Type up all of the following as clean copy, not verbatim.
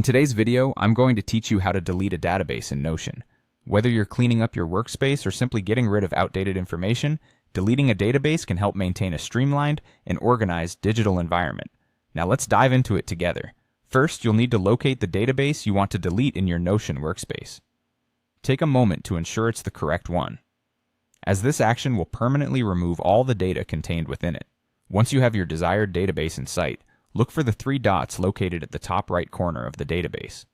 In today's video, I'm going to teach you how to delete a database in Notion. Whether you're cleaning up your workspace or simply getting rid of outdated information, deleting a database can help maintain a streamlined and organized digital environment. Now let's dive into it together. First, you'll need to locate the database you want to delete in your Notion workspace. Take a moment to ensure it's the correct one, as this action will permanently remove all the data contained within it. Once you have your desired database in sight, look for the three dots located at the top right corner of the database.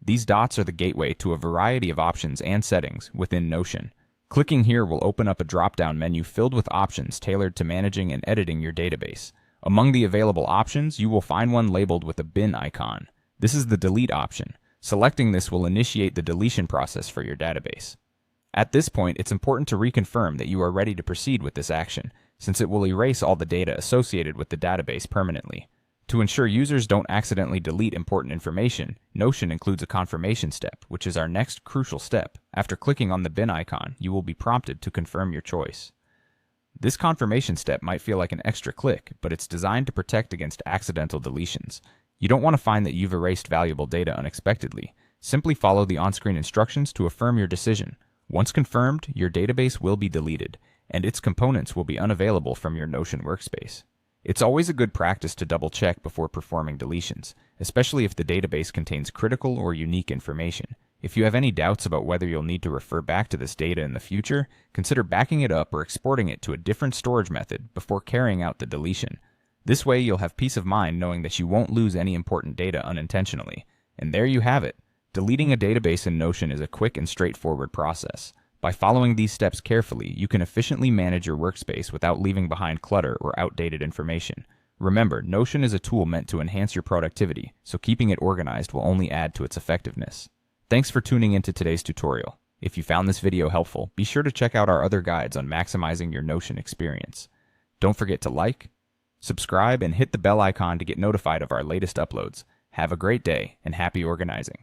These dots are the gateway to a variety of options and settings within Notion. Clicking here will open up a drop-down menu filled with options tailored to managing and editing your database. Among the available options, you will find one labeled with a bin icon. This is the delete option. Selecting this will initiate the deletion process for your database. At this point, it's important to reconfirm that you are ready to proceed with this action, since it will erase all the data associated with the database permanently. To ensure users don't accidentally delete important information, Notion includes a confirmation step, which is our next crucial step. After clicking on the bin icon, you will be prompted to confirm your choice. This confirmation step might feel like an extra click, but it's designed to protect against accidental deletions. You don't want to find that you've erased valuable data unexpectedly. Simply follow the on-screen instructions to affirm your decision. Once confirmed, your database will be deleted, and its components will be unavailable from your Notion workspace. It's always a good practice to double-check before performing deletions, especially if the database contains critical or unique information. If you have any doubts about whether you'll need to refer back to this data in the future, consider backing it up or exporting it to a different storage method before carrying out the deletion. This way, you'll have peace of mind knowing that you won't lose any important data unintentionally. And there you have it. Deleting a database in Notion is a quick and straightforward process. By following these steps carefully, you can efficiently manage your workspace without leaving behind clutter or outdated information. Remember, Notion is a tool meant to enhance your productivity, so keeping it organized will only add to its effectiveness. Thanks for tuning into today's tutorial. If you found this video helpful, be sure to check out our other guides on maximizing your Notion experience. Don't forget to like, subscribe, and hit the bell icon to get notified of our latest uploads. Have a great day and happy organizing.